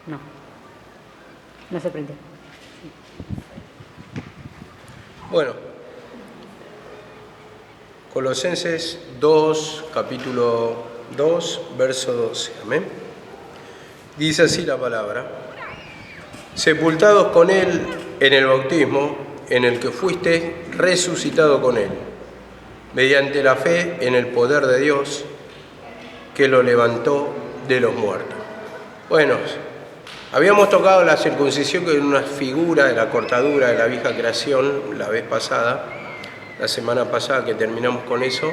No. No se prendió. Bueno, Colosenses 2, capítulo 2, verso 12. Amén. Dice así la palabra: sepultados con Él en el bautismo, en el que fuiste resucitado con Él, mediante la fe en el poder de Dios, que lo levantó de los muertos. Bueno, habíamos tocado la circuncisión, que es una figura de la cortadura de la vieja creación la vez pasada, la semana pasada que terminamos con eso,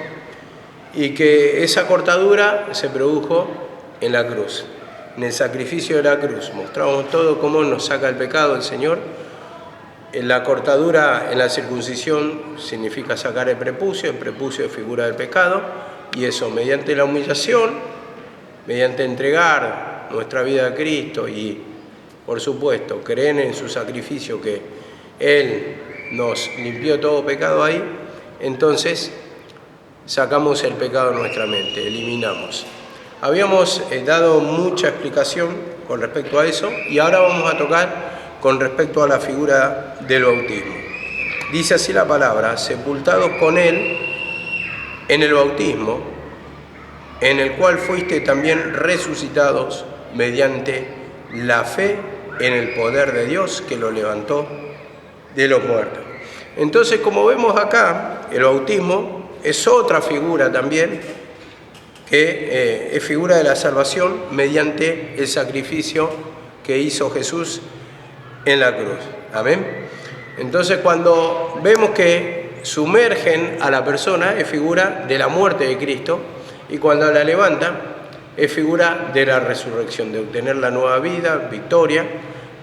y que esa cortadura se produjo en la cruz, en el sacrificio de la cruz. Mostramos todo cómo nos saca el pecado el Señor. En la cortadura, en la circuncisión, significa sacar el prepucio es figura del pecado, y eso mediante la humillación, mediante entregar nuestra vida a Cristo y, por supuesto, creer en su sacrificio, que Él nos limpió todo pecado ahí, entonces sacamos el pecado de nuestra mente, eliminamos. Habíamos dado mucha explicación con respecto a eso, y ahora vamos a tocar con respecto a la figura del bautismo. Dice así la palabra: sepultados con Él en el bautismo, en el cual fuiste también resucitados mediante la fe en el poder de Dios, que lo levantó de los muertos. Entonces, como vemos acá, el bautismo es otra figura también, que es figura de la salvación mediante el sacrificio que hizo Jesús en la cruz. Amén. Entonces, cuando vemos que sumergen a la persona, es figura de la muerte de Cristo, y cuando la levantan, es figura de la resurrección, de obtener la nueva vida, victoria,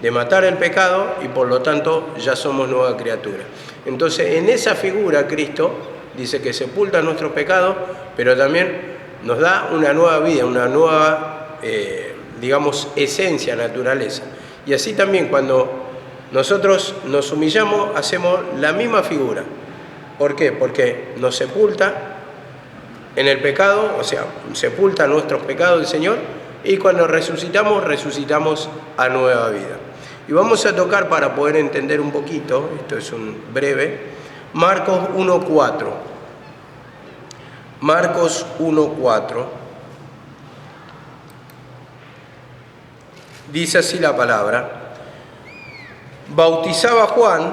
de matar el pecado, y por lo tanto ya somos nueva criatura. Entonces, en esa figura Cristo dice que sepulta nuestros pecados, pero también nos da una nueva vida, una nueva, esencia, naturaleza. Y así también, cuando nosotros nos humillamos, hacemos la misma figura. ¿Por qué? Porque nos sepulta en el pecado, o sea, sepulta nuestros pecados el Señor, y cuando resucitamos, resucitamos a nueva vida. Y vamos a tocar, para poder entender un poquito, esto es un breve, Marcos 1:4. Marcos 1:4. Dice así la palabra: bautizaba Juan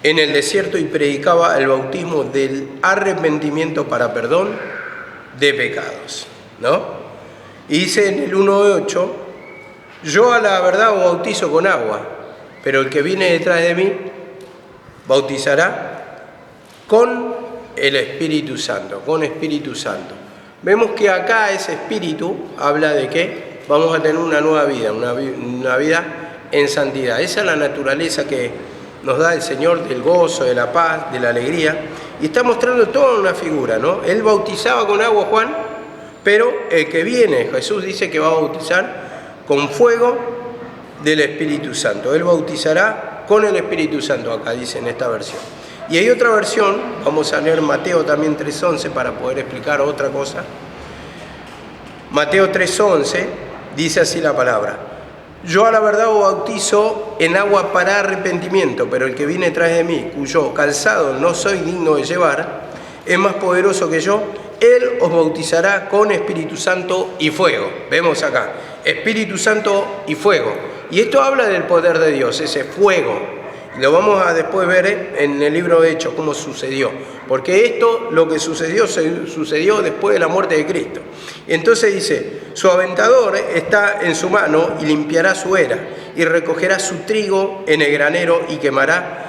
en el desierto y predicaba el bautismo del arrepentimiento para perdón de pecados, ¿no? Y dice en el 1:8: yo a la verdad os bautizo con agua, pero el que viene detrás de mí bautizará con el Espíritu Santo, con Espíritu Santo. Vemos que acá ese Espíritu habla de que vamos a tener una nueva vida, una vida en santidad. Esa es la naturaleza que nos da el Señor, del gozo, de la paz, de la alegría. Y está mostrando toda una figura, ¿no? Él bautizaba con agua, Juan, pero el que viene, Jesús dice que va a bautizar con fuego del Espíritu Santo. Él bautizará con el Espíritu Santo, acá dice en esta versión. Y hay otra versión, vamos a leer Mateo también 3:11 para poder explicar otra cosa. Mateo 3:11 dice así la palabra: yo a la verdad os bautizo en agua para arrepentimiento, pero el que viene tras de mí, cuyo calzado no soy digno de llevar, es más poderoso que yo. Él os bautizará con Espíritu Santo y fuego. Vemos acá, Espíritu Santo y fuego. Y esto habla del poder de Dios, ese fuego. Y lo vamos a después ver en el libro de Hechos, cómo sucedió. Porque esto, lo que sucedió después de la muerte de Cristo. Entonces dice: su aventador está en su mano y limpiará su era, y recogerá su trigo en el granero y quemará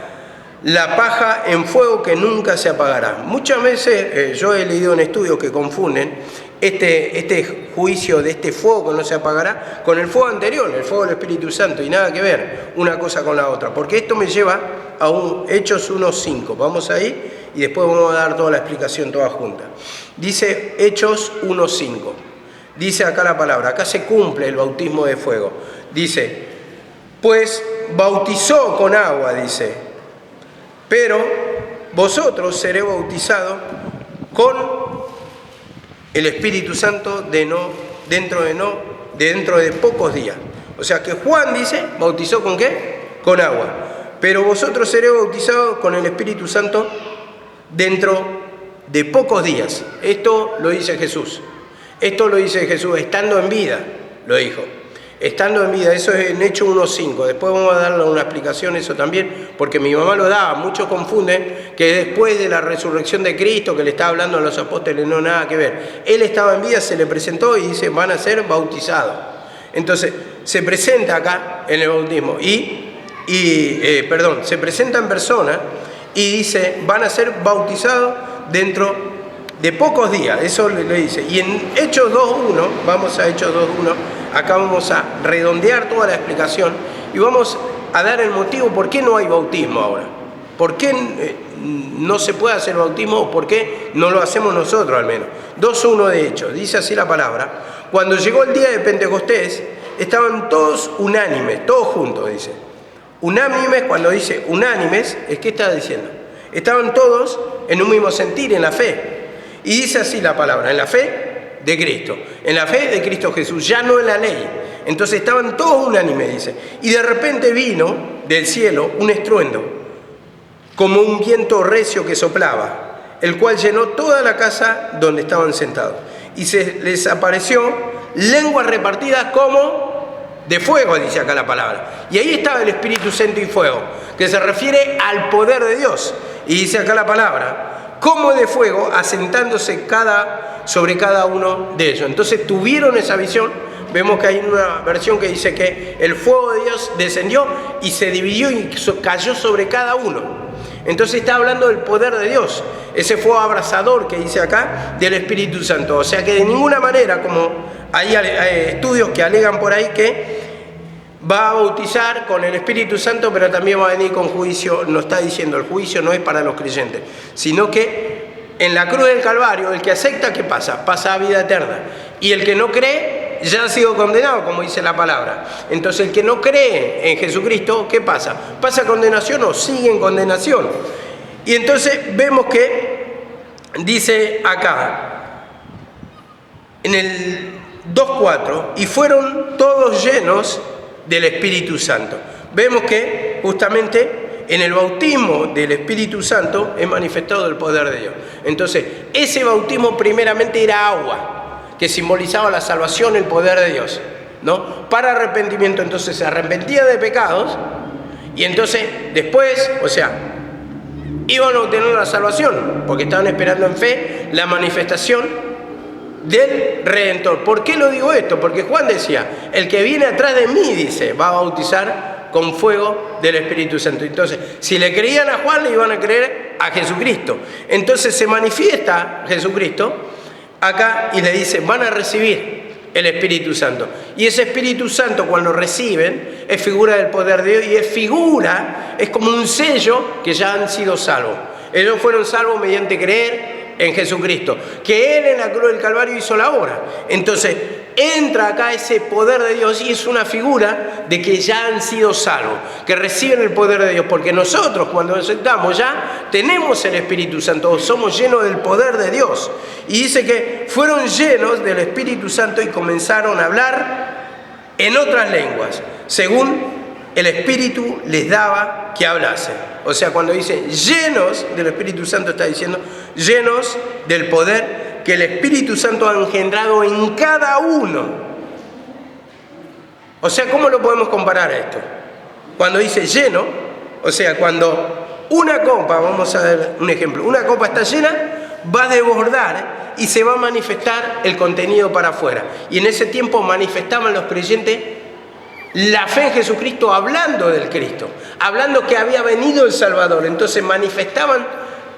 la paja en fuego que nunca se apagará. Muchas veces yo he leído en estudios que confunden este juicio de este fuego que no se apagará con el fuego anterior, el fuego del Espíritu Santo, y nada que ver una cosa con la otra, porque esto me lleva a Hechos 1:5. Vamos ahí y después vamos a dar toda la explicación toda junta. Dice Hechos 1:5. Dice acá la palabra, acá se cumple el bautismo de fuego. Dice: pues bautizó con agua, dice, pero vosotros seréis bautizados con el Espíritu Santo dentro de pocos días. O sea que Juan dice, bautizó ¿con qué? Con agua. Pero vosotros seréis bautizados con el Espíritu Santo dentro de pocos días. Esto lo dice Jesús. Esto lo dice Jesús estando en vida, lo dijo. Estando en vida, eso es en Hechos 1:5. Después vamos a darle una explicación eso también, porque mi mamá lo daba. Muchos confunden que después de la resurrección de Cristo, que le está hablando a los apóstoles, no nada que ver. Él estaba en vida, se le presentó y dice, van a ser bautizados. Entonces, se presenta acá en el bautismo se presenta en persona y dice, van a ser bautizados dentro de pocos días. Eso le dice. Y en Hechos 2:1, vamos a Hechos 2:1, acá vamos a redondear toda la explicación y vamos a dar el motivo por qué no hay bautismo ahora. ¿Por qué no se puede hacer bautismo o por qué no lo hacemos nosotros al menos? 2:1 de Hechos, dice así la palabra. Cuando llegó el día de Pentecostés, estaban todos unánimes, todos juntos, dice. Unánimes, cuando dice unánimes, ¿qué está diciendo? Estaban todos en un mismo sentir, en la fe. Y dice así la palabra, en la fe de Cristo, en la fe de Cristo Jesús, ya no en la ley. Entonces estaban todos unánimes, dice. Y de repente vino del cielo un estruendo, como un viento recio que soplaba, el cual llenó toda la casa donde estaban sentados. Y se les apareció lenguas repartidas como de fuego, dice acá la palabra. Y ahí estaba el Espíritu Santo y fuego, que se refiere al poder de Dios. Y dice acá la palabra, como de fuego, asentándose sobre cada uno de ellos. Entonces tuvieron esa visión. Vemos que hay una versión que dice que el fuego de Dios descendió y se dividió y cayó sobre cada uno. Entonces está hablando del poder de Dios, ese fuego abrasador que dice acá del Espíritu Santo. O sea que de ninguna manera, como hay estudios que alegan por ahí que va a bautizar con el Espíritu Santo, pero también va a venir con juicio. No está diciendo, el juicio no es para los creyentes, sino que en la cruz del Calvario, el que acepta, ¿qué pasa? Pasa a vida eterna. Y el que no cree, ya ha sido condenado, como dice la palabra. Entonces el que no cree en Jesucristo, ¿qué pasa? ¿Pasa a condenación o sigue en condenación? Y entonces vemos que dice acá, en el 2:4, y fueron todos llenos del Espíritu Santo. Vemos que justamente en el bautismo del Espíritu Santo es manifestado el poder de Dios. Entonces, ese bautismo primeramente era agua, que simbolizaba la salvación, el poder de Dios, ¿no? Para arrepentimiento. Entonces se arrepentía de pecados y entonces después, o sea, iban a obtener la salvación, porque estaban esperando en fe la manifestación del Redentor. ¿Por qué lo digo esto? Porque Juan decía, el que viene atrás de mí, dice, va a bautizar con fuego del Espíritu Santo. Entonces, si le creían a Juan, le iban a creer a Jesucristo. Entonces se manifiesta Jesucristo acá y le dice, van a recibir el Espíritu Santo. Y ese Espíritu Santo, cuando reciben, es figura del poder de Dios y es como un sello que ya han sido salvos. Ellos fueron salvos mediante creer en Jesucristo, que Él en la cruz del Calvario hizo la obra. Entonces entra acá ese poder de Dios y es una figura de que ya han sido salvos, que reciben el poder de Dios, porque nosotros cuando aceptamos ya tenemos el Espíritu Santo, somos llenos del poder de Dios. Y dice que fueron llenos del Espíritu Santo y comenzaron a hablar en otras lenguas, según el Espíritu les daba que hablase. O sea, cuando dice llenos del Espíritu Santo, está diciendo llenos del poder que el Espíritu Santo ha engendrado en cada uno. O sea, ¿cómo lo podemos comparar a esto? Cuando dice lleno, o sea, cuando una copa, vamos a ver un ejemplo, una copa está llena, va a desbordar y se va a manifestar el contenido para afuera. Y en ese tiempo manifestaban los creyentes la fe en Jesucristo, hablando del Cristo, hablando que había venido el Salvador. Entonces manifestaban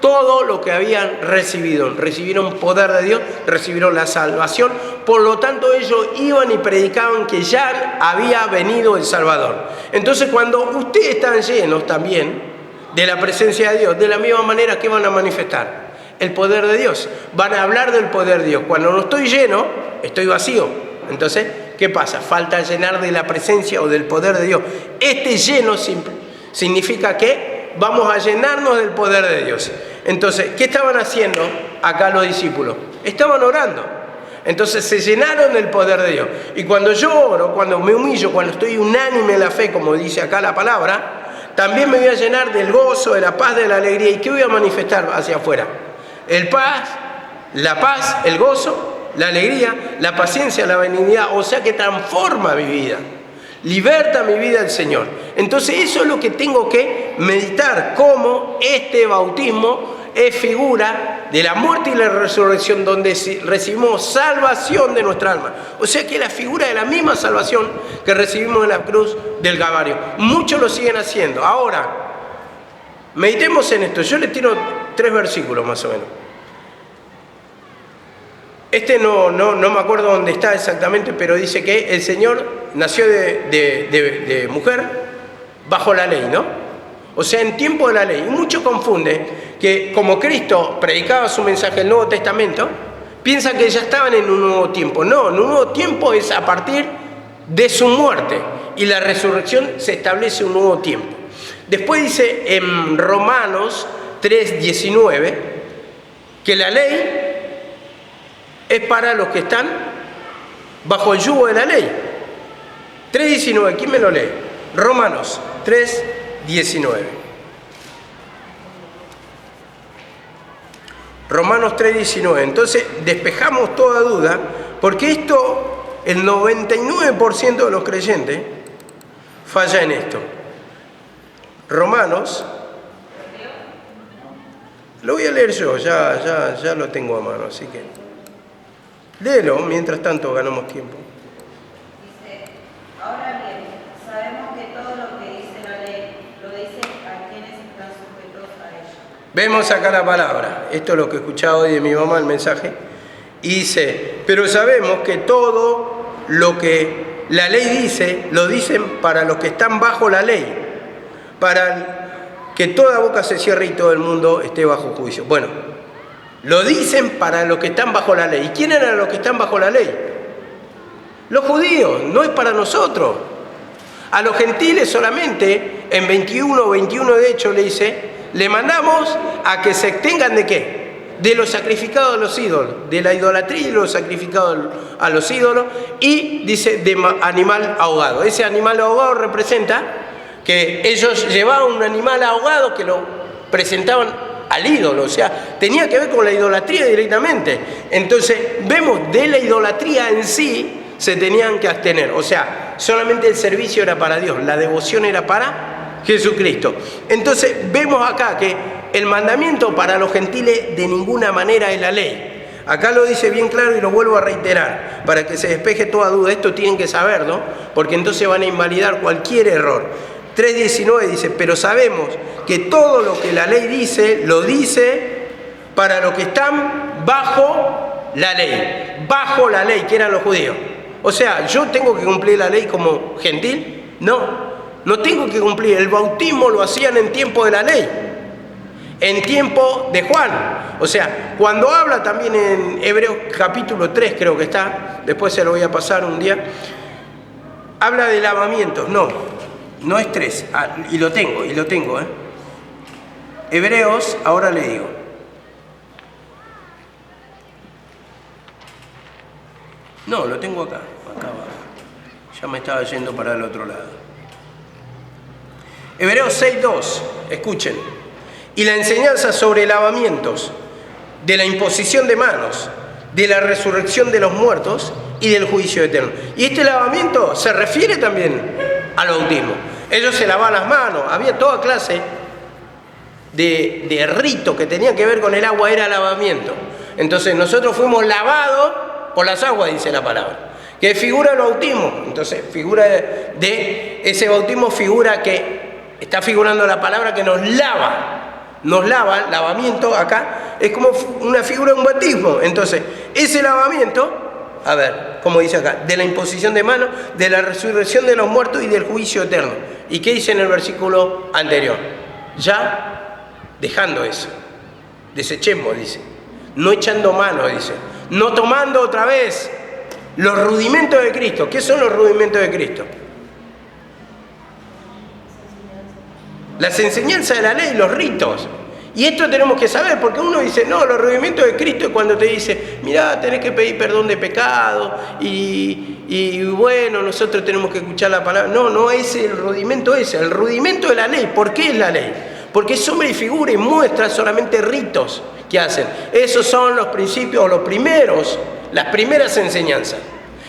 todo lo que habían recibido. Recibieron poder de Dios, recibieron la salvación. Por lo tanto, ellos iban y predicaban que ya había venido el Salvador. Entonces, cuando ustedes están llenos también de la presencia de Dios, de la misma manera que van a manifestar el poder de Dios, van a hablar del poder de Dios. Cuando no estoy lleno, estoy vacío. Entonces, ¿qué pasa? Falta llenar de la presencia o del poder de Dios. Este lleno significa que vamos a llenarnos del poder de Dios. Entonces, ¿qué estaban haciendo acá los discípulos? Estaban orando. Entonces se llenaron del poder de Dios. Y cuando yo oro, cuando me humillo, cuando estoy unánime en la fe, como dice acá la palabra, también me voy a llenar del gozo, de la paz, de la alegría. ¿Y qué voy a manifestar hacia afuera? La paz, el gozo, la alegría, la paciencia, la benignidad. O sea que transforma mi vida. Liberta mi vida el Señor. Entonces eso es lo que tengo que meditar, cómo este bautismo es figura de la muerte y la resurrección, donde recibimos salvación de nuestra alma. O sea que es la figura de la misma salvación que recibimos en la cruz del Calvario. Muchos lo siguen haciendo. Ahora, meditemos en esto. Yo les tiro 3 versículos más o menos. Este no me acuerdo dónde está exactamente, pero dice que el Señor nació de mujer bajo la ley, ¿no? O sea, en tiempo de la ley. Y muchos confunden que como Cristo predicaba su mensaje en el Nuevo Testamento, piensan que ya estaban en un nuevo tiempo. No, en un nuevo tiempo es a partir de su muerte y la resurrección se establece un nuevo tiempo. Después dice en Romanos 3:19 que la ley es para los que están bajo el yugo de la ley. 3:19, ¿quién me lo lee? Romanos 3:19. Romanos 3:19. Entonces despejamos toda duda, porque esto, el 99% de los creyentes falla en esto. Romanos, lo voy a leer yo, ya lo tengo a mano, así que léelo, mientras tanto ganamos tiempo. Dice, ahora bien, sabemos que todo lo que dice la ley lo dice a quienes están sujetos a ella. Vemos acá la palabra, esto es lo que escuchaba hoy de mi mamá, el mensaje, y dice, pero sabemos que todo lo que la ley dice, lo dicen para los que están bajo la ley, para que toda boca se cierre y todo el mundo esté bajo juicio. Bueno, lo dicen para los que están bajo la ley. ¿Y quién eran los que están bajo la ley? Los judíos, no es para nosotros. A los gentiles solamente, en 21 de hecho le dice, le mandamos a que se abstengan ¿de qué? De los sacrificados a los ídolos, de la idolatría y los sacrificados a los ídolos, y dice de animal ahogado. Ese animal ahogado representa que ellos llevaban un animal ahogado que lo presentaban al ídolo, o sea, tenía que ver con la idolatría directamente. Entonces, vemos de la idolatría en sí se tenían que abstener, o sea, solamente el servicio era para Dios, la devoción era para Jesucristo. Entonces, vemos acá que el mandamiento para los gentiles de ninguna manera es la ley. Acá lo dice bien claro y lo vuelvo a reiterar, para que se despeje toda duda. Esto tienen que saberlo, porque entonces van a invalidar cualquier error. 3:19 dice, pero sabemos que todo lo que la ley dice, lo dice para los que están bajo la ley, que eran los judíos. O sea, ¿yo tengo que cumplir la ley como gentil? No tengo que cumplir. El bautismo lo hacían en tiempo de la ley, en tiempo de Juan. O sea, cuando habla también en Hebreos capítulo 3, creo que está, después se lo voy a pasar un día, habla de lavamientos. No es 3, y lo tengo, Hebreos, ahora le digo. No, lo tengo acá abajo. Ya me estaba yendo para el otro lado. Hebreos 6:2, escuchen. Y la enseñanza sobre lavamientos, de la imposición de manos, de la resurrección de los muertos y del juicio eterno. Y este lavamiento se refiere también al bautismo. Ellos se lavaban las manos, había toda clase de rito que tenía que ver con el agua, era lavamiento. Entonces nosotros fuimos lavados por las aguas, dice la palabra, que figura el bautismo. Entonces figura de ese bautismo, figura que está figurando la palabra que nos lava, lavamiento acá, es como una figura de un bautismo. Entonces ese lavamiento, a ver, como dice acá, de la imposición de manos, de la resurrección de los muertos y del juicio eterno. ¿Y qué dice en el versículo anterior? Ya dejando eso, desechemos, dice, no echando mano, dice, no tomando otra vez los rudimentos de Cristo. ¿Qué son los rudimentos de Cristo? Las enseñanzas de la ley, los ritos. Y esto tenemos que saber, porque uno dice, no, los rudimientos de Cristo es cuando te dice, mirá, tenés que pedir perdón de pecado, y bueno, nosotros tenemos que escuchar la palabra. No, no es el rudimento ese, el rudimento de la ley. ¿Por qué es la ley? Porque es sombra y figura y muestra solamente ritos que hacen. Esos son los principios, los primeros, las primeras enseñanzas.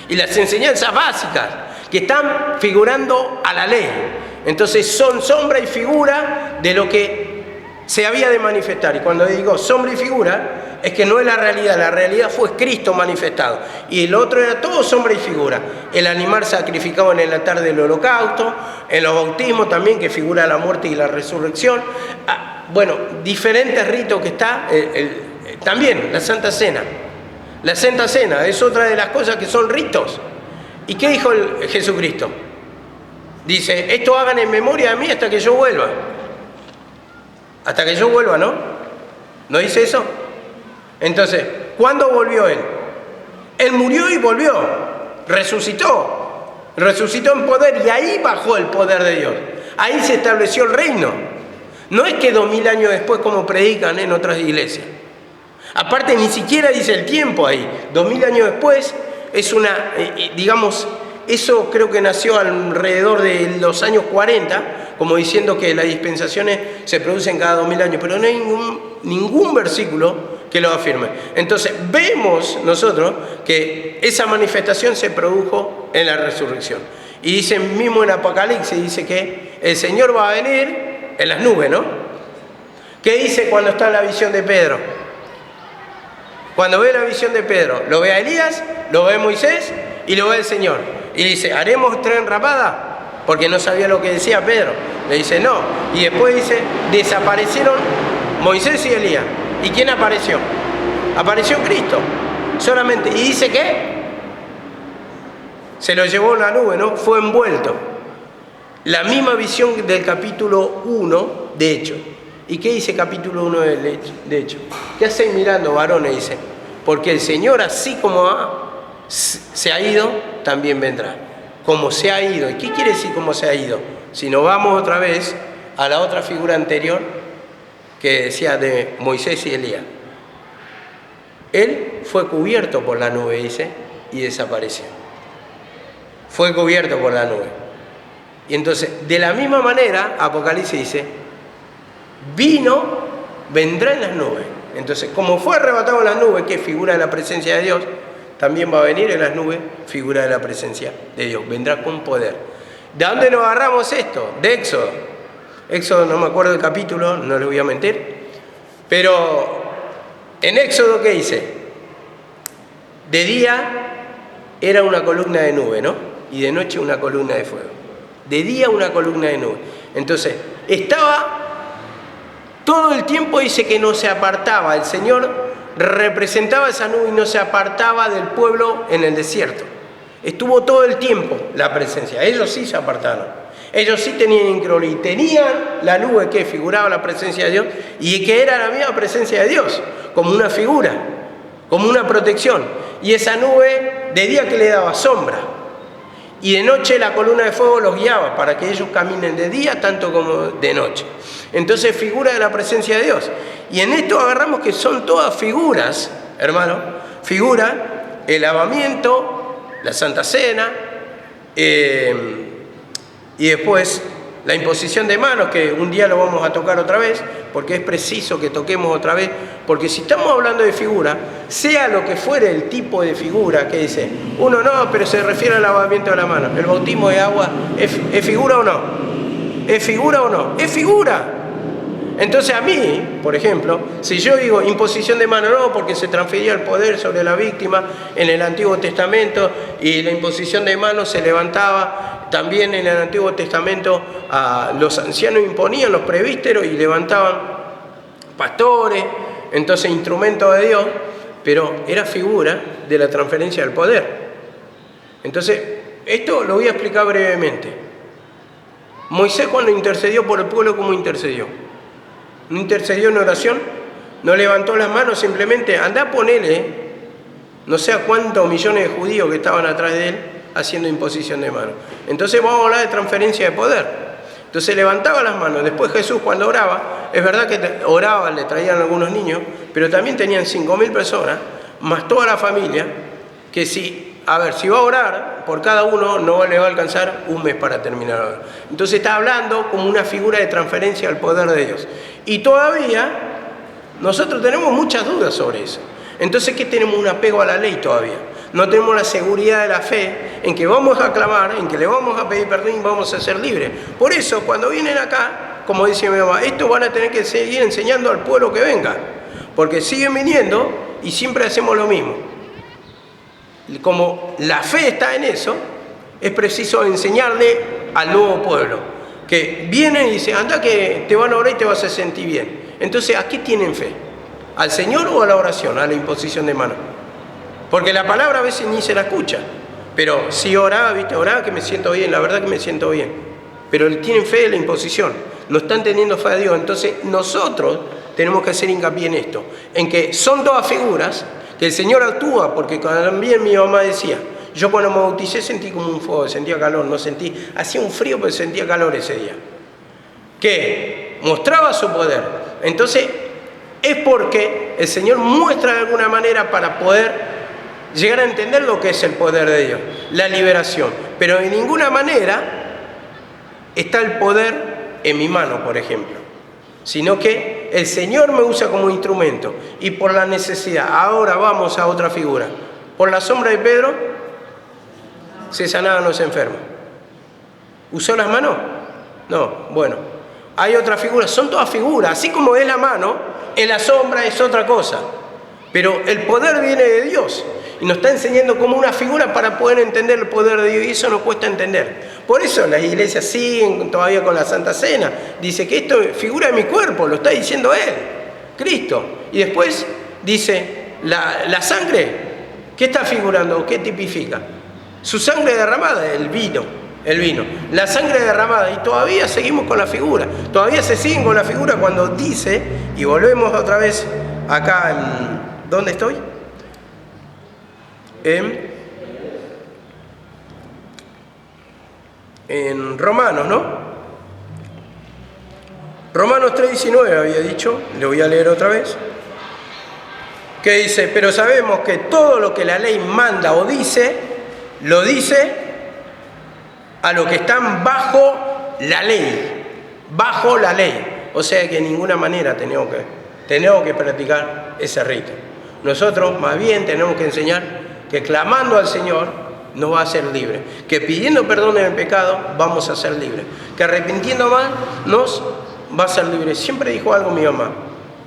Y las enseñanzas básicas, que están figurando a la ley. Entonces son sombra y figura de lo que se había de manifestar. Y cuando digo sombra y figura, es que no es la realidad fue Cristo manifestado. Y el otro era todo sombra y figura. El animal sacrificado en el altar del holocausto, en los bautismos también, que figura la muerte y la resurrección. Bueno, diferentes ritos que está, también la Santa Cena. La Santa Cena es otra de las cosas que son ritos. ¿Y qué dijo Jesucristo? Dice, esto hagan en memoria de mí hasta que yo vuelva. Hasta que yo vuelva, ¿no? ¿No dice eso? Entonces, ¿cuándo volvió Él? Él murió y volvió. Resucitó. Resucitó en poder y ahí bajó el poder de Dios. Ahí se estableció el reino. No es que 2000 años después, como predican en otras iglesias. Aparte, ni siquiera dice el tiempo ahí. 2000 años después es una, digamos, eso creo que nació alrededor de los años 40, como diciendo que las dispensaciones se producen cada 2000 años, pero no hay ningún versículo que lo afirme. Entonces, vemos nosotros que esa manifestación se produjo en la resurrección. Y dice mismo en Apocalipsis, dice que el Señor va a venir en las nubes, ¿no? ¿Qué dice cuando está en la visión de Pedro? Cuando ve la visión de Pedro, lo ve a Elías, lo ve a Moisés y lo ve al Señor. Y dice, ¿haremos tren rapada? Porque no sabía lo que decía Pedro. Le dice, no. Y después dice, desaparecieron Moisés y Elías. ¿Y quién apareció? Apareció Cristo. Solamente. ¿Y dice qué? Se lo llevó en la nube, ¿no? Fue envuelto. La misma visión del capítulo 1 de Hechos. ¿Y qué dice capítulo 1 de Hechos? ¿Qué hacéis mirando, varones? Dice, porque el Señor, así como se ha ido, también vendrá. Como se ha ido. ¿Y qué quiere decir cómo se ha ido? Si nos vamos otra vez a la otra figura anterior que decía de Moisés y Elías. Él fue cubierto por la nube, dice, y desapareció. Fue cubierto por la nube. Y entonces, de la misma manera, Apocalipsis dice, vendrá en las nubes. Entonces, como fue arrebatado en las nubes, que es figura de la presencia de Dios, también va a venir en las nubes, figura de la presencia de Dios. Vendrá con poder. ¿De dónde nos agarramos esto? De Éxodo. Éxodo, no me acuerdo del capítulo, no les voy a mentir. Pero en Éxodo, ¿qué dice? De día era una columna de nube, ¿no? Y de noche una columna de fuego. De día una columna de nube. Entonces, estaba todo el tiempo, dice que no se apartaba. El Señor representaba esa nube y no se apartaba del pueblo en el desierto. Estuvo todo el tiempo la presencia. Ellos sí se apartaron. Ellos sí tenían increíble y tenían la nube que figuraba la presencia de Dios y que era la misma presencia de Dios, como una figura, como una protección. Y esa nube de día que le daba sombra y de noche la columna de fuego los guiaba para que ellos caminen de día tanto como de noche. Entonces, figura de la presencia de Dios. Y en esto agarramos que son todas figuras, hermano. Figura, el lavamiento, la Santa Cena, y después la imposición de manos, que un día lo vamos a tocar otra vez, porque es preciso que toquemos otra vez, porque si estamos hablando de figura, sea lo que fuere el tipo de figura, que dice, uno no, pero se refiere al lavamiento de la mano, el bautismo de agua, ¿es figura o no? ¿Es figura o no? ¡Es figura! Entonces a mí, por ejemplo, si yo digo imposición de mano, no, porque se transfería el poder sobre la víctima en el Antiguo Testamento y la imposición de manos se levantaba también en el Antiguo Testamento, los ancianos imponían los presbíteros y levantaban pastores, entonces instrumentos de Dios, pero era figura de la transferencia del poder. Entonces, esto lo voy a explicar brevemente. Moisés, cuando intercedió por el pueblo, ¿cómo intercedió? No intercedió en oración, no levantó las manos, simplemente andá, ponele, no sé a cuántos millones de judíos que estaban atrás de él haciendo imposición de manos. Entonces vamos a hablar de transferencia de poder. Entonces levantaba las manos. Después Jesús cuando oraba, es verdad que oraba, le traían algunos niños, pero también tenían 5.000 personas, más toda la familia, que si va a orar por cada uno, no le va a alcanzar un mes para terminar ahora. Entonces está hablando como una figura de transferencia al poder de Dios. Y todavía nosotros tenemos muchas dudas sobre eso. Entonces, ¿qué tenemos? Un apego a la ley todavía. No tenemos la seguridad de la fe en que vamos a clamar, en que le vamos a pedir perdón y vamos a ser libres. Por eso, cuando vienen acá, como dice mi mamá, esto van a tener que seguir enseñando al pueblo que venga. Porque siguen viniendo y siempre hacemos lo mismo. Como la fe está en eso, es preciso enseñarle al nuevo pueblo. Que vienen y dicen, anda que te van a orar y te vas a sentir bien. Entonces, ¿a qué tienen fe? ¿Al Señor o a la oración, a la imposición de manos? Porque la palabra a veces ni se la escucha. Pero si oraba, ¿viste? Oraba que me siento bien, la verdad que me siento bien. Pero tienen fe en la imposición, no están teniendo fe a Dios. Entonces nosotros tenemos que hacer hincapié en esto, en que son todas figuras, que el Señor actúa, porque también mi mamá decía, yo cuando me bauticé sentí como un fuego, sentía calor, hacía un frío pero sentía calor ese día. Que mostraba su poder. Entonces es porque el Señor muestra de alguna manera para poder llegar a entender lo que es el poder de Dios, la liberación. Pero de ninguna manera está el poder en mi mano, por ejemplo, sino que el Señor me usa como instrumento y por la necesidad. Ahora vamos a otra figura. Por la sombra de Pedro se sanaban los enfermos. ¿Usó las manos? No, bueno. Hay otra figura, son todas figuras, así como es la mano, en la sombra es otra cosa. Pero el poder viene de Dios y nos está enseñando como una figura para poder entender el poder de Dios, y eso nos cuesta entender. Por eso las iglesias siguen todavía con la Santa Cena. Dice que esto es figura de mi cuerpo, lo está diciendo Él, Cristo. Y después dice, la sangre, ¿qué está figurando? ¿Qué tipifica? Su sangre derramada, el vino. La sangre derramada, y todavía seguimos con la figura. Todavía se siguen con la figura cuando dice, y volvemos otra vez acá en... ¿Dónde estoy? En Romanos, ¿no? Romanos 3:19 había dicho, le voy a leer otra vez, que dice, pero sabemos que todo lo que la ley manda o dice, lo dice a los que están bajo la ley, o sea que de ninguna manera tenemos que practicar ese rito. Nosotros más bien tenemos que enseñar que clamando al Señor nos va a hacer libres, que pidiendo perdón del pecado vamos a ser libres, que arrepintiendo mal nos va a ser libres. Siempre dijo algo mi mamá,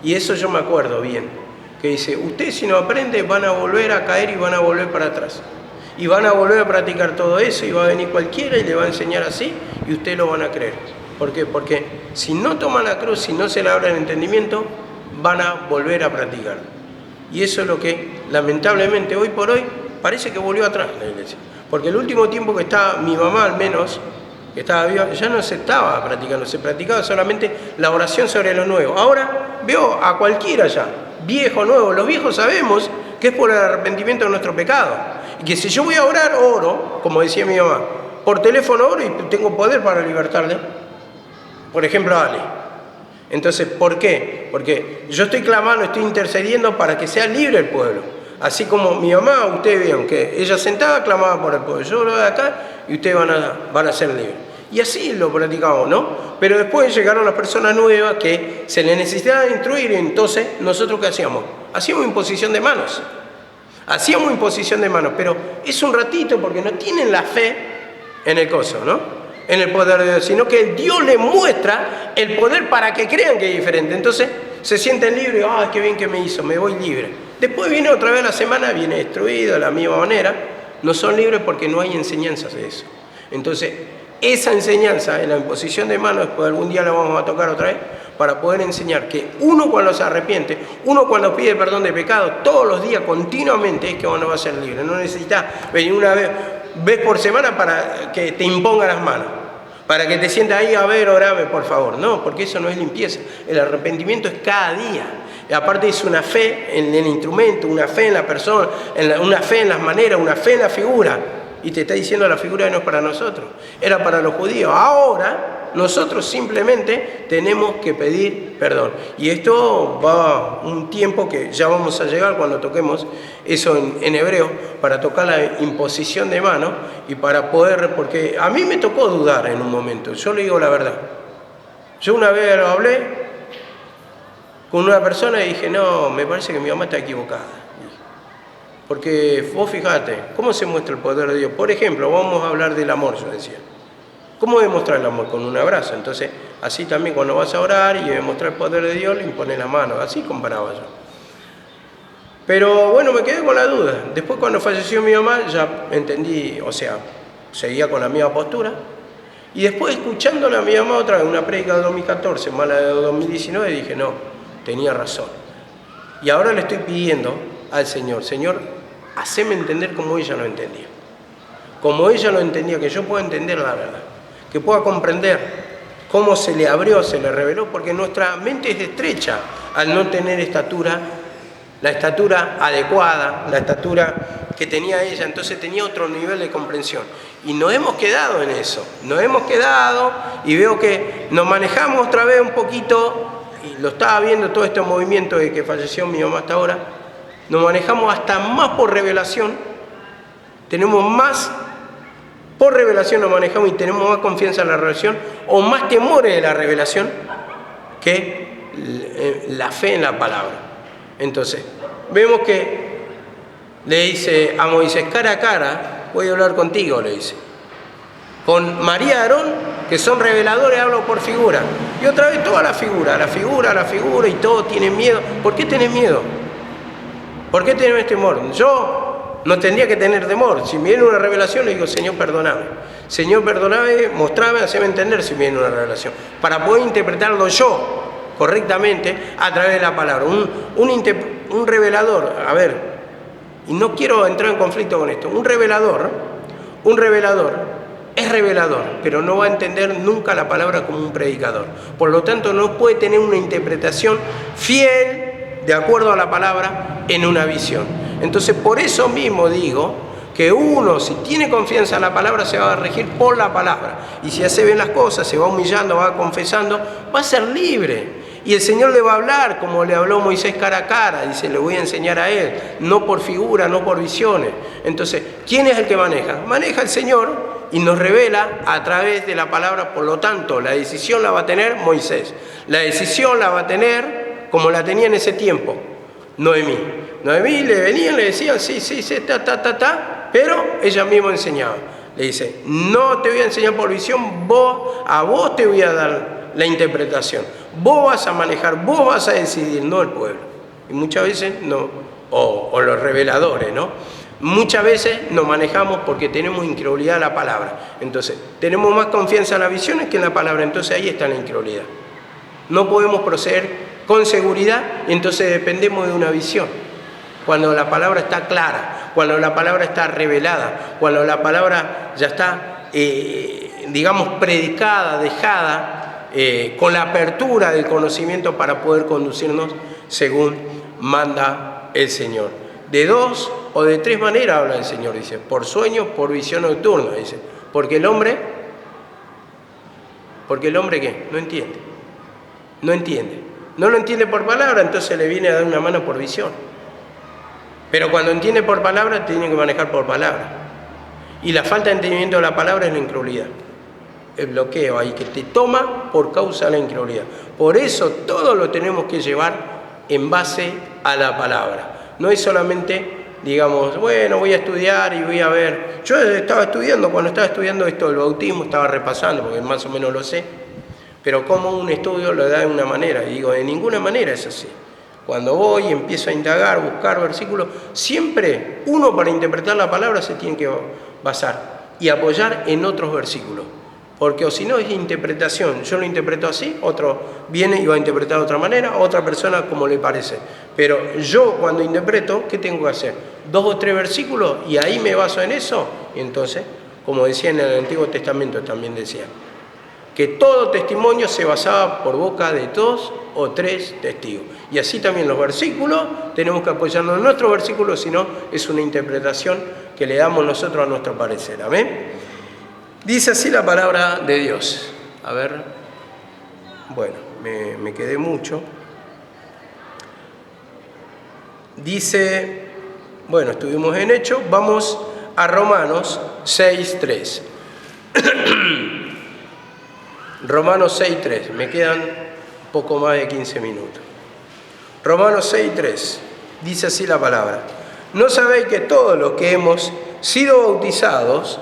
y eso yo me acuerdo bien, que dice, ustedes si no aprenden van a volver a caer y van a volver para atrás, y van a volver a practicar todo eso, y va a venir cualquiera y le va a enseñar así, y ustedes lo van a creer. ¿Por qué? Porque si no toman la cruz, si no se le abre el entendimiento, van a volver a practicar. Y eso es lo que, lamentablemente, hoy por hoy, parece que volvió atrás la iglesia. Porque el último tiempo que estaba mi mamá, al menos, que estaba viva, ya no se estaba practicando, se practicaba solamente la oración sobre lo nuevo. Ahora veo a cualquiera ya, viejo, nuevo. Los viejos sabemos que es por el arrepentimiento de nuestro pecado. Y que si yo voy a orar, oro, como decía mi mamá, por teléfono oro y tengo poder para libertarle. Por ejemplo, Ale. Entonces, ¿por qué? Porque yo estoy clamando, estoy intercediendo para que sea libre el pueblo. Así como mi mamá, ustedes vieron que ella sentada clamaba por el pueblo. Yo lo de acá y ustedes van a ser libres. Y así lo practicamos, ¿no? Pero después llegaron las personas nuevas que se les necesitaba instruir, y entonces, ¿nosotros qué hacíamos? Hacíamos imposición de manos. Pero es un ratito porque no tienen la fe en el coso, ¿no? En el poder de Dios, sino que Dios les muestra el poder para que crean que es diferente. Entonces se sienten libres, ¡ay, qué bien que me hizo! Me voy libre. Después viene otra vez la semana, viene destruido de la misma manera. No son libres porque no hay enseñanzas de eso. Entonces, esa enseñanza en la imposición de manos, después algún día la vamos a tocar otra vez, para poder enseñar que uno cuando se arrepiente, uno cuando pide perdón de pecado, todos los días, continuamente, es que uno va a ser libre. No necesitas venir una vez por semana para que te imponga las manos, para que te sientas ahí, a ver, orame por favor. No, porque eso no es limpieza. El arrepentimiento es cada día. Y aparte es una fe en el instrumento, una fe en la persona, una fe en las maneras, una fe en la figura. Y te está diciendo la figura no es para nosotros, era para los judíos. Ahora nosotros simplemente tenemos que pedir perdón. Y esto va un tiempo que ya vamos a llegar cuando toquemos eso en hebreo, para tocar la imposición de mano y para poder, porque a mí me tocó dudar en un momento, yo le digo la verdad. Yo una vez lo hablé con una persona y dije, no, me parece que mi mamá está equivocada. Porque vos fijate, ¿cómo se muestra el poder de Dios? Por ejemplo, vamos a hablar del amor, yo decía. ¿Cómo demostrar el amor? Con un abrazo. Entonces, así también cuando vas a orar y demostrar el poder de Dios, le impones la mano. Así comparaba yo. Pero bueno, me quedé con la duda. Después cuando falleció mi mamá, ya entendí, o sea, seguía con la misma postura. Y después escuchándola a mi mamá otra vez, una prédica de 2014, más la de 2019, dije, no, tenía razón. Y ahora le estoy pidiendo al Señor, Señor, haceme entender como ella lo entendía. Como ella lo entendía, que yo pueda entender la verdad. Que pueda comprender cómo se le abrió, se le reveló, porque nuestra mente es estrecha al no tener estatura, la estatura adecuada, la estatura que tenía ella, entonces tenía otro nivel de comprensión. Y nos hemos quedado en eso, nos hemos quedado y veo que nos manejamos otra vez un poquito, y lo estaba viendo todo este movimiento de que falleció mi mamá hasta ahora, nos manejamos hasta más por revelación, tenemos más por revelación, nos manejamos y tenemos más confianza en la revelación o más temores de la revelación que la fe en la palabra. Entonces, vemos que le dice a Moisés, cara a cara, voy a hablar contigo, le dice. Con María y Aarón, que son reveladores, hablo por figura. Y otra vez toda la figura, y todos tienen miedo. ¿Por qué tenés miedo? ¿Por qué tenés temor? Yo no tendría que tener temor. Si me viene una revelación, le digo, Señor, perdóname. Señor, perdóname, mostrame, haceme entender si me viene una revelación. Para poder interpretarlo yo correctamente a través de la palabra. Un revelador, a ver, y no quiero entrar en conflicto con esto, un revelador es revelador, pero no va a entender nunca la palabra como un predicador. Por lo tanto, no puede tener una interpretación fiel de acuerdo a la palabra en una visión. Entonces, por eso mismo digo que uno, si tiene confianza en la palabra, se va a regir por la palabra. Y si hace bien las cosas, se va humillando, va confesando, va a ser libre. Y el Señor le va a hablar como le habló Moisés cara a cara. Dice, le voy a enseñar a él, no por figura, no por visiones. Entonces, ¿quién es el que maneja? Maneja el Señor y nos revela a través de la palabra. Por lo tanto, la decisión la va a tener Moisés. La decisión la va a tener como la tenía en ese tiempo Noemí. Noemí le venían, le decían, sí, pero ella misma enseñaba. Le dice, no te voy a enseñar por visión, a vos te voy a dar la interpretación. Vos vas a manejar, vos vas a decidir, no el pueblo. Y muchas veces no, o los reveladores, ¿no? Muchas veces nos manejamos porque tenemos incredulidad a la palabra. Entonces, tenemos más confianza en las visiones que en la palabra. Entonces, ahí está la incredulidad. No podemos proceder con seguridad y entonces dependemos de una visión. Cuando la palabra está clara, cuando la palabra está revelada, cuando la palabra ya está, predicada, dejada, con la apertura del conocimiento para poder conducirnos según manda el Señor. De 2 o de 3 maneras habla el Señor, dice, por sueños, por visión nocturna, dice, porque el hombre ¿qué? No entiende, no lo entiende por palabra, entonces le viene a dar una mano por visión. Pero cuando entiende por palabra, tiene que manejar por palabra. Y la falta de entendimiento de la palabra es la incredulidad. El bloqueo ahí que te toma por causa de la incredulidad. Por eso todo lo tenemos que llevar en base a la palabra. No es solamente, digamos, bueno, voy a estudiar y voy a ver. Yo estaba estudiando, cuando estaba estudiando esto del bautismo, estaba repasando, porque más o menos lo sé. Pero como un estudio lo da de una manera. Y digo, de ninguna manera es así. Cuando voy y empiezo a indagar, buscar versículos, siempre uno para interpretar la palabra se tiene que basar y apoyar en otros versículos. Porque o si no es interpretación, yo lo interpreto así, otro viene y va a interpretar de otra manera, otra persona como le parece. Pero yo cuando interpreto, ¿qué tengo que hacer? 2 o 3 versículos y ahí me baso en eso. Y entonces, como decía en el Antiguo Testamento, también decía que todo testimonio se basaba por boca de 2 o 3 testigos. Y así también los versículos, tenemos que apoyarnos en nuestros versículos, si no es una interpretación que le damos nosotros a nuestro parecer. Amén. Dice así la palabra de Dios. A ver, bueno, me quedé mucho. Dice, bueno, estuvimos en Hechos, vamos a Romanos 6:3. Romanos 6:3, me quedan poco más de 15 minutos. Romanos 6:3, dice así la palabra. ¿No sabéis que todos los que hemos sido bautizados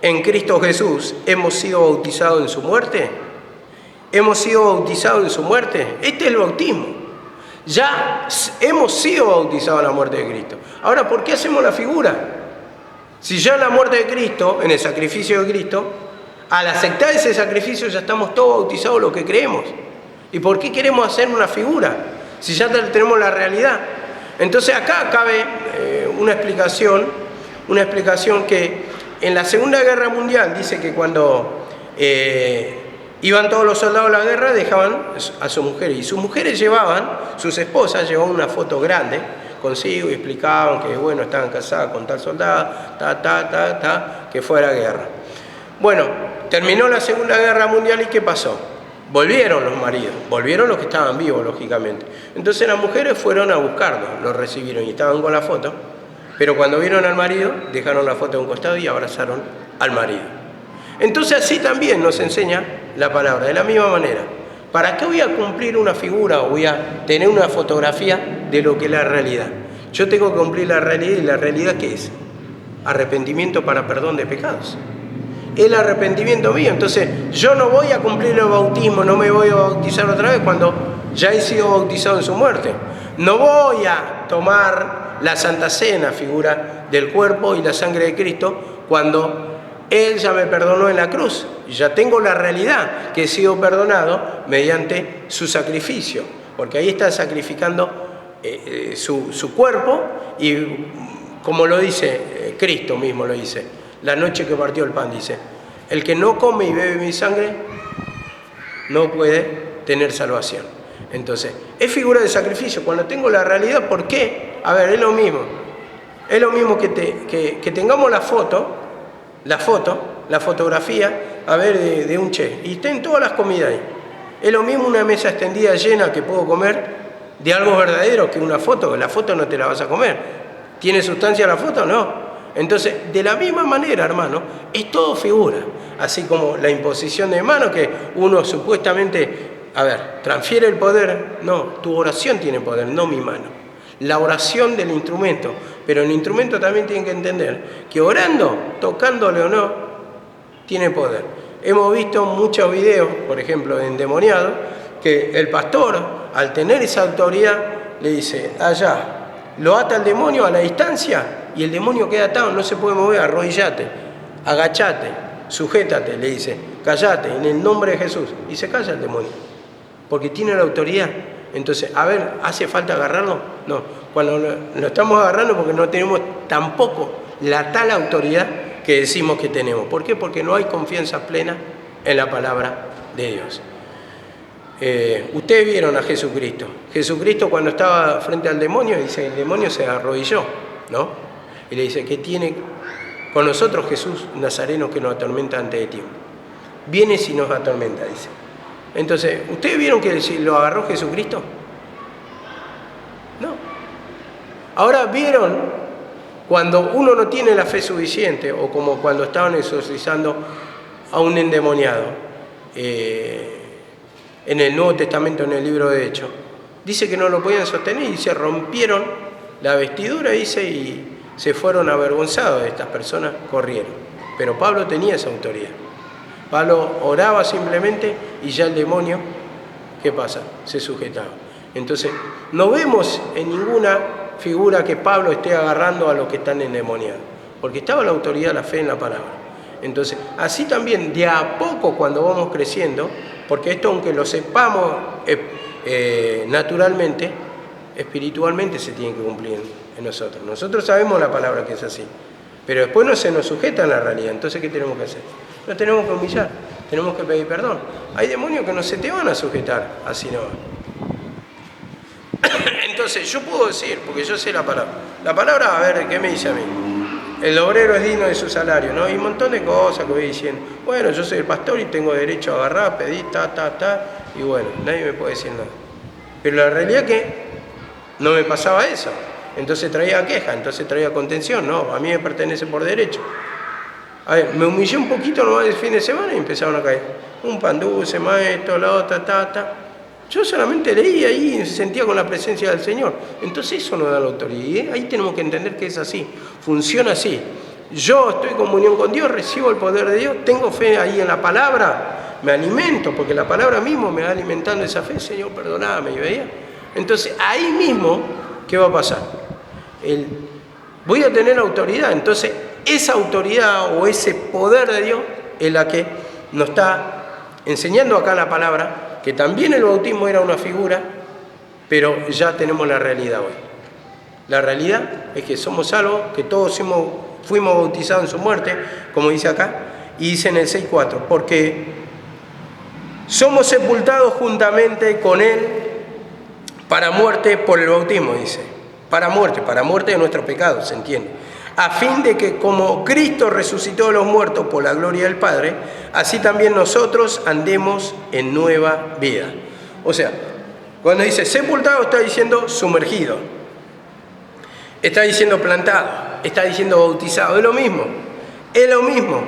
en Cristo Jesús, hemos sido bautizados en su muerte? ¿Hemos sido bautizados en su muerte? Este es el bautismo. Ya hemos sido bautizados en la muerte de Cristo. Ahora, ¿por qué hacemos la figura? Si ya en la muerte de Cristo, en el sacrificio de Cristo, al aceptar ese sacrificio ya estamos todos bautizados los que creemos. ¿Y por qué queremos hacer una figura? Si ya tenemos la realidad. Entonces acá cabe una explicación que en la Segunda Guerra Mundial dice que cuando iban todos los soldados a la guerra dejaban a sus mujeres, y sus mujeres sus esposas llevaban una foto grande consigo y explicaban que bueno, estaban casadas con tal soldado, que fue a la guerra. Bueno, terminó la Segunda Guerra Mundial y ¿qué pasó? Volvieron los maridos, volvieron los que estaban vivos, lógicamente. Entonces las mujeres fueron a buscarlos, los recibieron y estaban con la foto, pero cuando vieron al marido, dejaron la foto a un costado y abrazaron al marido. Entonces así también nos enseña la palabra, de la misma manera. ¿Para qué voy a cumplir una figura o voy a tener una fotografía de lo que es la realidad? Yo tengo que cumplir la realidad, y la realidad ¿qué es? Arrepentimiento para perdón de pecados. El arrepentimiento mío. Entonces yo no voy a cumplir el bautismo, no me voy a bautizar otra vez cuando ya he sido bautizado en su muerte. No voy a tomar la Santa Cena, figura del cuerpo y la sangre de Cristo, cuando Él ya me perdonó en la cruz. Ya tengo la realidad que he sido perdonado mediante su sacrificio, porque ahí está sacrificando su cuerpo, y como lo dice Cristo mismo, lo dice la noche que partió el pan, dice: el que no come y bebe mi sangre no puede tener salvación. Entonces, es figura de sacrificio. Cuando tengo la realidad, ¿por qué? A ver, es lo mismo que tengamos la fotografía, a ver, de un chef, y estén todas las comidas ahí. Es lo mismo una mesa extendida llena que puedo comer de algo verdadero que una foto. La foto no te la vas a comer. ¿Tiene sustancia la foto? No. Entonces, de la misma manera, hermano, es todo figura. Así como la imposición de manos, que uno supuestamente, transfiere el poder. No, tu oración tiene poder, no mi mano. La oración del instrumento. Pero el instrumento también tiene que entender que orando, tocándole o no, tiene poder. Hemos visto muchos videos, por ejemplo, de endemoniados, que el pastor, al tener esa autoridad, le dice: allá, lo ata al demonio a la distancia, y el demonio queda atado, no se puede mover. Arrodillate, agachate, sujétate, le dice, callate, en el nombre de Jesús. Y se calla el demonio, porque tiene la autoridad. Entonces, ¿hace falta agarrarlo? No, cuando lo estamos agarrando porque no tenemos tampoco la tal autoridad que decimos que tenemos. ¿Por qué? Porque no hay confianza plena en la palabra de Dios. Ustedes vieron a Jesucristo. Jesucristo, cuando estaba frente al demonio, dice, el demonio se arrodilló, ¿no? Y le dice: ¿qué tiene con nosotros Jesús Nazareno que nos atormenta antes de tiempo? Viene si nos atormenta, dice. Entonces, ¿ustedes vieron que lo agarró Jesucristo? No. Ahora, ¿vieron cuando uno no tiene la fe suficiente, o como cuando estaban exorcizando a un endemoniado? En el Nuevo Testamento, en el libro de Hechos, dice que no lo podían sostener y se rompieron la vestidura, dice, y se fueron avergonzados. De estas personas corrieron. Pero Pablo tenía esa autoridad. Pablo oraba simplemente y ya el demonio, ¿qué pasa? Se sujetaba. Entonces, no vemos en ninguna figura que Pablo esté agarrando a los que están endemoniados, porque estaba la autoridad, la fe en la palabra. Entonces, así también, de a poco, cuando vamos creciendo, porque esto, aunque lo sepamos naturalmente, espiritualmente se tiene que cumplir en nosotros. Nosotros sabemos la palabra que es así, pero después no se nos sujeta en la realidad. Entonces, ¿qué tenemos que hacer? Nos tenemos que humillar, tenemos que pedir perdón. Hay demonios que no se te van a sujetar así no. Entonces, yo puedo decir, porque yo sé la palabra. La palabra, a ver, ¿qué me dice a mí? el obrero es digno de su salario, ¿no? Y un montón de cosas que voy diciendo. Bueno, yo soy el pastor y tengo derecho a agarrar, pedir, y bueno, nadie me puede decir nada. Pero la realidad es que no me pasaba eso. Entonces traía queja, entonces traía contención. No, a mí me pertenece por derecho. A ver, me humillé un poquito nomás el fin de semana y empezaron a caer. Un pan dulce, maestro, la otra, Yo solamente leía ahí y sentía con la presencia del Señor. Entonces eso nos da la autoridad. Ahí tenemos que entender que es así. Funciona así. Yo estoy en comunión con Dios, recibo el poder de Dios, tengo fe ahí en la palabra, me alimento, porque la palabra mismo me va alimentando esa fe. Señor, perdóname, ¿veía? Entonces ahí mismo, ¿qué va a pasar? Voy a tener autoridad. Entonces esa autoridad o ese poder de Dios es la que nos está enseñando acá la palabra, que también el bautismo era una figura, pero ya tenemos la realidad hoy. La realidad es que somos salvos, que todos fuimos bautizados en su muerte, como dice acá, y dice en el 6.4, porque somos sepultados juntamente con Él para muerte por el bautismo, dice. Para muerte de nuestros pecados, se entiende. A fin de que como Cristo resucitó de los muertos por la gloria del Padre, así también nosotros andemos en nueva vida. O sea, cuando dice sepultado está diciendo sumergido, está diciendo plantado, está diciendo bautizado, es lo mismo, es lo mismo.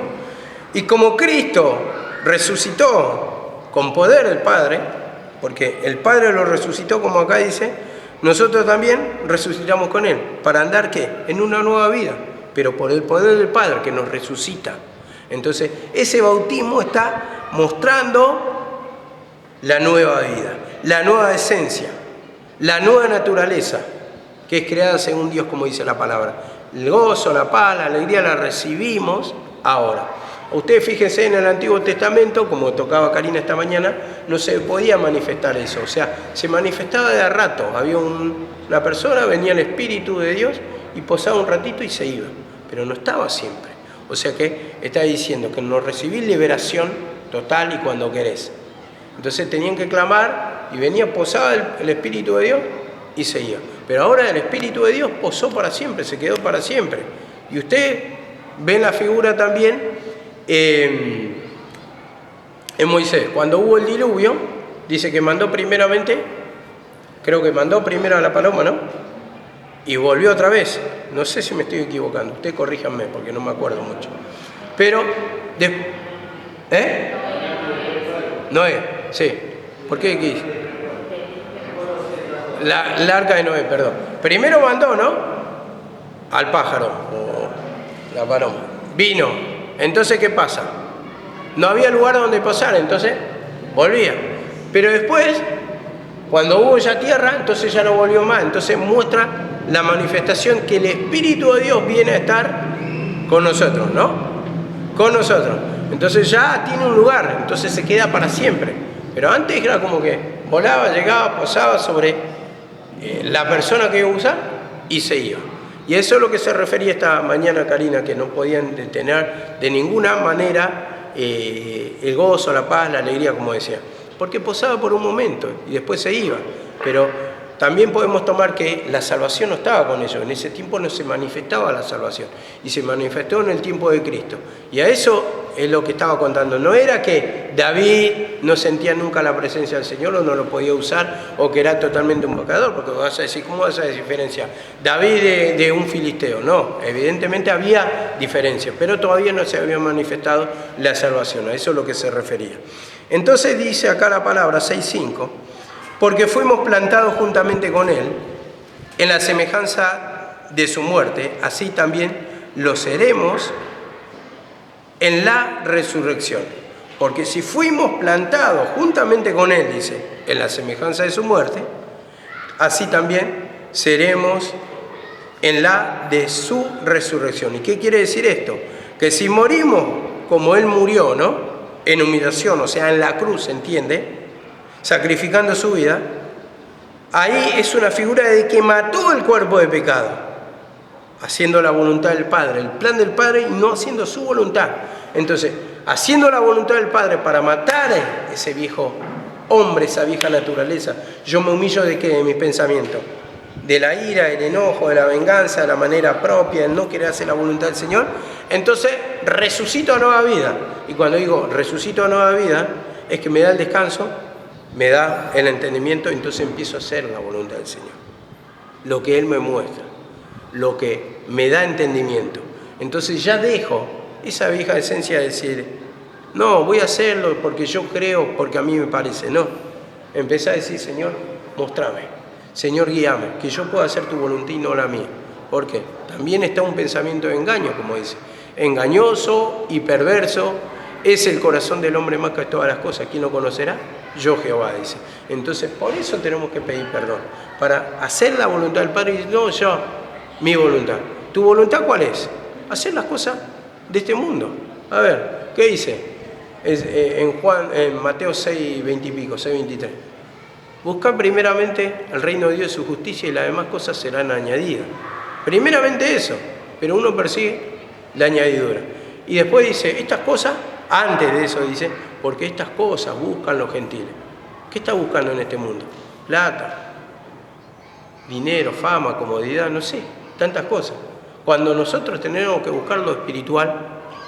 Y como Cristo resucitó con poder del Padre, porque el Padre lo resucitó como acá dice, nosotros también resucitamos con Él. ¿Para andar qué? En una nueva vida, pero por el poder del Padre que nos resucita. Entonces, ese bautismo está mostrando la nueva vida, la nueva esencia, la nueva naturaleza, que es creada según Dios, como dice la palabra. El gozo, la paz, la alegría la recibimos ahora. Ustedes fíjense en el Antiguo Testamento, como tocaba Karina esta mañana, no se podía manifestar eso, o sea, se manifestaba de a rato. Había una persona, venía el Espíritu de Dios y posaba un ratito y se iba, pero no estaba siempre. O sea que está diciendo que no recibís liberación total y cuando querés. Entonces tenían que clamar y venía, posaba el Espíritu de Dios y se iba. Pero ahora el Espíritu de Dios posó para siempre, se quedó para siempre. Y usted ve la figura también en Moisés. Cuando hubo el diluvio, dice que mandó primeramente, creo que mandó primero a la paloma, ¿no? Y volvió otra vez. No sé si me estoy equivocando, usted corríjanme porque no me acuerdo mucho. Pero, Noé, sí. ¿Por qué dice? La arca de Noé, perdón. Primero mandó, ¿no? Al pájaro, o la paloma. Vino. Entonces, ¿qué pasa? No había lugar donde pasar, entonces volvía. Pero después, cuando hubo ya tierra, entonces ya no volvió más. Entonces muestra la manifestación que el Espíritu de Dios viene a estar con nosotros, ¿no? Con nosotros. Entonces ya tiene un lugar, entonces se queda para siempre. Pero antes era como que volaba, llegaba, posaba sobre la persona que iba a usar y se iba. Y eso es lo que se refería esta mañana Karina, que no podían detener de ninguna manera el gozo, la paz, la alegría, como decía. Porque posaba por un momento y después se iba. Pero también podemos tomar que la salvación no estaba con ellos. En ese tiempo no se manifestaba la salvación. Y se manifestó en el tiempo de Cristo. Y a eso es lo que estaba contando. No era que David no sentía nunca la presencia del Señor o no lo podía usar o que era totalmente un pecador. Porque vas a decir, ¿cómo vas a diferenciar David de un filisteo? No, evidentemente había diferencia, pero todavía no se había manifestado la salvación. A eso es lo que se refería. Entonces dice acá la palabra 6.5, porque fuimos plantados juntamente con Él en la semejanza de su muerte, así también lo seremos en la resurrección. Porque si fuimos plantados juntamente con Él, dice, en la semejanza de su muerte, así también seremos en la de su resurrección. ¿Y qué quiere decir esto? Que si morimos como Él murió, ¿no? En humillación, o sea, en la cruz, ¿se entiende? Sacrificando su vida, ahí es una figura de que mató el cuerpo de pecado, haciendo la voluntad del Padre, el plan del Padre y no haciendo su voluntad. Entonces, haciendo la voluntad del Padre para matar a ese viejo hombre, esa vieja naturaleza, yo me humillo de qué, de mis pensamientos, de la ira, el enojo, de la venganza, de la manera propia, el no querer hacer la voluntad del Señor, entonces resucito a nueva vida. Y cuando digo resucito a nueva vida, es que me da el descanso, me da el entendimiento, entonces empiezo a hacer la voluntad del Señor. Lo que Él me muestra, lo que me da entendimiento. Entonces ya dejo esa vieja esencia de decir, no, voy a hacerlo porque yo creo, porque a mí me parece. No, empecé a decir, Señor, mostrame, Señor, guíame, que yo pueda hacer tu voluntad y no la mía. Porque también está un pensamiento de engaño, como dice, engañoso y perverso es el corazón del hombre más que todas las cosas. ¿Quién lo conocerá? Yo, Jehová, dice. Entonces, por eso tenemos que pedir perdón, para hacer la voluntad del Padre y no yo, mi voluntad. ¿Tu voluntad cuál es? Hacer las cosas de este mundo. A ver, ¿qué dice? En Mateo 6, 20 y pico, 6, 23. Buscad primeramente el reino de Dios y su justicia y las demás cosas serán añadidas. Primeramente eso, pero uno persigue la añadidura. Y después dice, estas cosas, antes de eso dice, porque estas cosas buscan los gentiles. ¿Qué está buscando en este mundo? Plata, dinero, fama, comodidad, no sé, tantas cosas. Cuando nosotros tenemos que buscar lo espiritual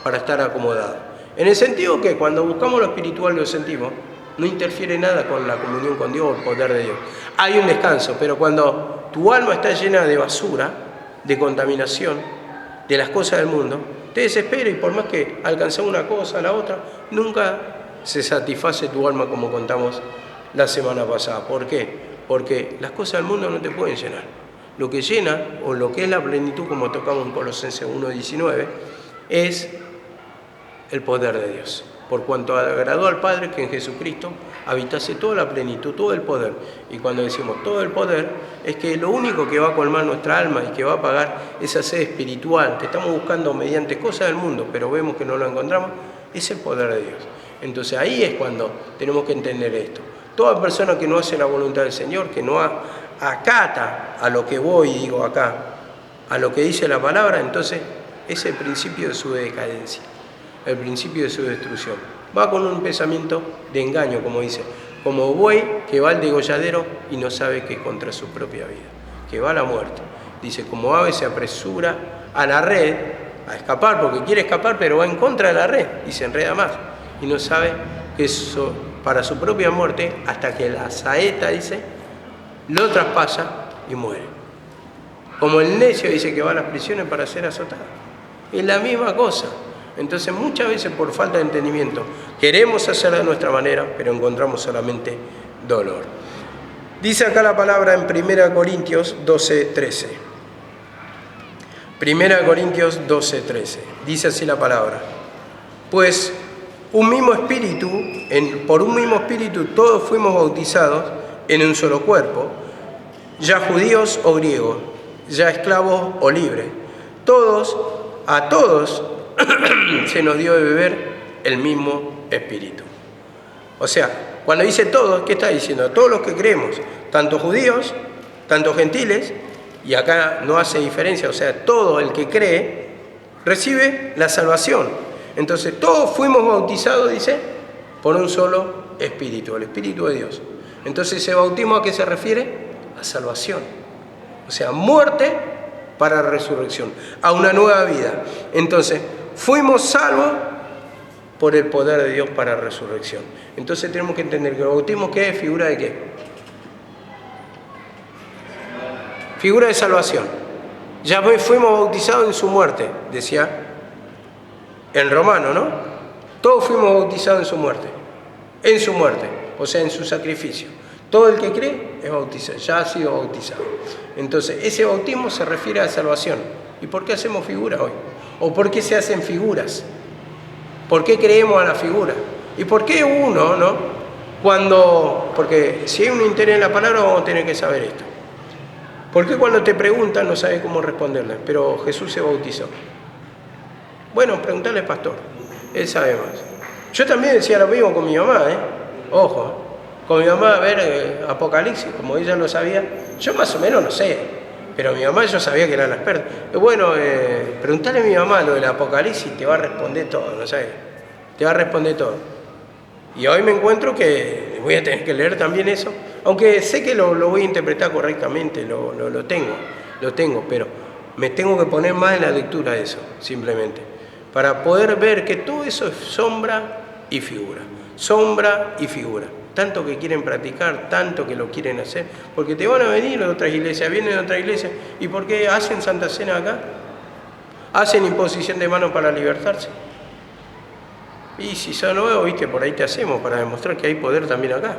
para estar acomodados. En el sentido que cuando buscamos lo espiritual lo sentimos, no interfiere nada con la comunión con Dios o el poder de Dios. Hay un descanso, pero cuando tu alma está llena de basura, de contaminación, de las cosas del mundo, te desespera y por más que alcances una cosa, la otra, nunca se satisface tu alma como contamos la semana pasada. ¿Por qué? Porque las cosas del mundo no te pueden llenar. Lo que llena, o lo que es la plenitud, como tocamos en Colosenses 1:19, es el poder de Dios. Por cuanto agradó al Padre que en Jesucristo habitase toda la plenitud, todo el poder. Y cuando decimos todo el poder, es que lo único que va a colmar nuestra alma y que va a pagar esa sed espiritual que estamos buscando mediante cosas del mundo, pero vemos que no lo encontramos, es el poder de Dios. Entonces ahí es cuando tenemos que entender esto. Toda persona que no hace la voluntad del Señor, que no acata a lo que voy y digo acá, a lo que dice la palabra, entonces es el principio de su decadencia, el principio de su destrucción. Va con un pensamiento de engaño, como dice, como buey que va al degolladero y no sabe que es contra su propia vida, que va a la muerte. Dice, como ave se apresura a la red, a escapar, porque quiere escapar, pero va en contra de la red y se enreda más. Y no sabe que eso para su propia muerte, hasta que la saeta, dice, lo traspasa y muere. Como el necio dice que va a las prisiones para ser azotado. Es la misma cosa. Entonces muchas veces por falta de entendimiento queremos hacer de nuestra manera, pero encontramos solamente dolor. Dice acá la palabra en 1 Corintios 12:13. 1 Corintios 12:13. Dice así la palabra. Pues un mismo espíritu, por un mismo espíritu todos fuimos bautizados en un solo cuerpo, ya judíos o griegos, ya esclavos o libres. A todos se nos dio de beber el mismo espíritu. O sea, cuando dice todos, ¿qué está diciendo? Todos los que creemos, tanto judíos, tanto gentiles, y acá no hace diferencia, o sea, todo el que cree recibe la salvación. Entonces, todos fuimos bautizados, dice, por un solo espíritu, el Espíritu de Dios. Entonces, ¿ese bautismo a qué se refiere? A salvación. O sea, muerte para resurrección, a una nueva vida. Entonces, fuimos salvos por el poder de Dios para resurrección. Entonces tenemos que entender que el bautismo, ¿qué es? ¿Figura de qué? Figura de salvación. Ya fuimos bautizados en su muerte, decía en Romano, ¿no? Todos fuimos bautizados en su muerte, o sea, en su sacrificio. Todo el que cree es bautizado, ya ha sido bautizado. Entonces, ese bautismo se refiere a salvación. ¿Y por qué hacemos figuras hoy? ¿O por qué se hacen figuras? ¿Por qué creemos a la figura? ¿Y por qué uno, no? Porque si hay un interés en la palabra, vamos a tener que saber esto. ¿Por qué cuando te preguntan no sabes cómo responderle? Pero Jesús se bautizó. Bueno, preguntarle al pastor. Él sabe más. Yo también decía lo mismo con mi mamá, Ojo, con mi mamá, a ver, Apocalipsis, como ella lo sabía, yo más o menos no sé, pero mi mamá yo sabía que era la experta. Bueno, preguntarle a mi mamá lo del Apocalipsis, te va a responder todo, ¿no sabes? Te va a responder todo. Y hoy me encuentro que voy a tener que leer también eso, Aunque sé que lo voy a interpretar correctamente, lo tengo, pero me tengo que poner más en la lectura de eso, simplemente, para poder ver que todo eso es sombra y figura. Sombra y figura. Tanto que quieren practicar, tanto que lo quieren hacer, porque te van a venir de otras iglesias, vienen de otras iglesias, ¿y por qué hacen Santa Cena acá? ¿Hacen imposición de manos para libertarse? Y si son nuevos, viste, por ahí te hacemos para demostrar que hay poder también acá.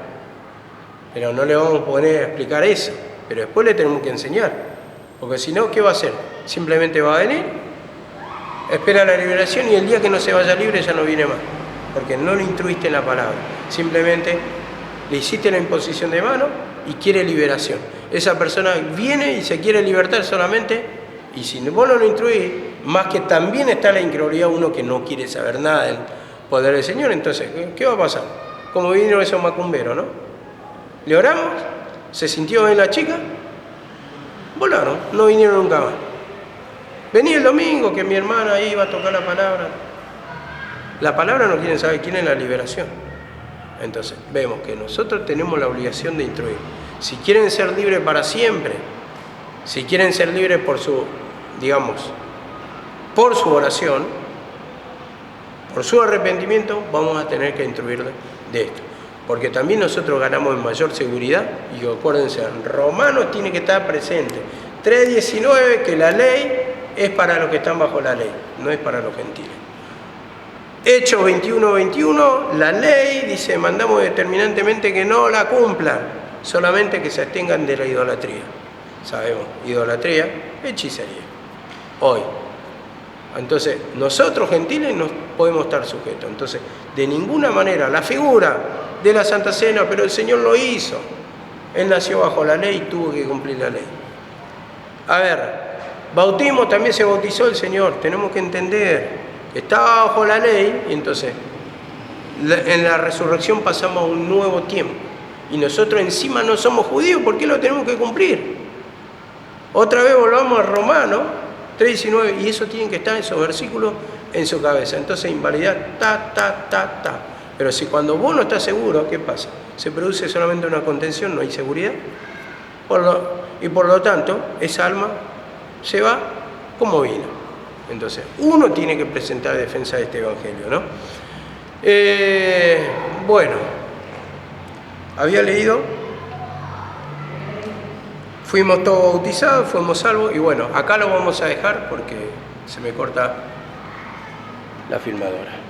Pero no le vamos a poner a explicar eso, pero después le tenemos que enseñar, porque si no, ¿qué va a hacer? Simplemente va a venir, espera la liberación y el día que no se vaya libre ya no viene más, porque no lo instruiste en la palabra, simplemente le hiciste la imposición de mano y quiere liberación. Esa persona viene y se quiere libertar solamente, y si vos no lo instruís, más que también está la incredulidad, uno que no quiere saber nada del poder del Señor, entonces, ¿qué va a pasar? Como vinieron esos macumberos, ¿no? Le oramos, se sintió bien la chica, volaron, no vinieron nunca más. Venía el domingo que mi hermana iba a tocar la palabra. La palabra no quieren saber quién es la liberación. Entonces, vemos que nosotros tenemos la obligación de instruir. Si quieren ser libres para siempre, si quieren ser libres por su, digamos, por su oración, por su arrepentimiento, vamos a tener que instruirles de esto. Porque también nosotros ganamos en mayor seguridad, y acuérdense, en Romanos tiene que estar presente 3:19, que la ley es para los que están bajo la ley, no es para los gentiles. Hechos 21:21, la ley dice, mandamos determinantemente que no la cumplan, solamente que se abstengan de la idolatría. Sabemos, idolatría, hechicería. Hoy. Entonces, nosotros gentiles no podemos estar sujetos. Entonces, de ninguna manera, la figura de la Santa Cena, pero el Señor lo hizo. Él nació bajo la ley y tuvo que cumplir la ley. A ver, bautismo también se bautizó el Señor. Tenemos que entender que estaba bajo la ley y entonces en la resurrección pasamos a un nuevo tiempo. Y nosotros encima no somos judíos, ¿por qué lo tenemos que cumplir? Otra vez volvamos a Romanos 3:19, y eso tiene que estar en esos versículos en su cabeza. Entonces, invalidar, ta. Pero si cuando vos no estás seguro, ¿qué pasa? Se produce solamente una contención, no hay seguridad. Y por lo tanto, esa alma se va como vino. Entonces, uno tiene que presentar defensa de este evangelio, ¿no? Bueno, había leído, fuimos todos bautizados, fuimos salvos, y bueno, acá lo vamos a dejar porque se me corta la filmadora.